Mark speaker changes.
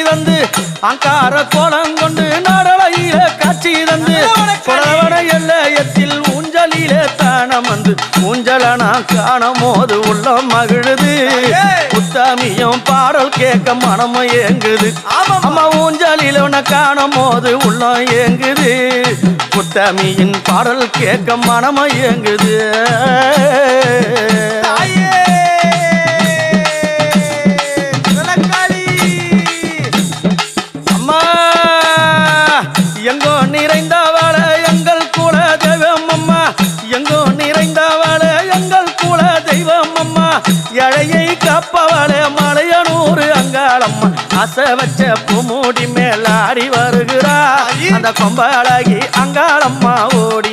Speaker 1: தந்து அங்கார கோலம் கொண்டு நடலையில காட்சி தந்து புறவன எல்லையத்தில் ஊஞ்சலிலே தானம் வந்து ஊஞ்சலனா காணும் போது உள்ள மகிழுது உத்தமியும் பாடல் கேட்க மனம் ஏங்குது அம்மா ஊஞ்சலில் காணும் போது உள்ள ஏங்குது உத்தமியின் பாடல் கேட்க மனம் ஏங்குது அம்மா எங்கோ நிறைந்தவள எங்கள் குல தெய்வம் அம்மா எங்கோ நிறைந்தவள எங்கள் குல தெய்வம் அம்மா எழையை காப்பவளே மலையனூர் அங்காளம்மா அசை வச்ச பூமூடி மேலாடி வருகிறா அந்த கொம்பழகி அங்காளம்மா ஓடி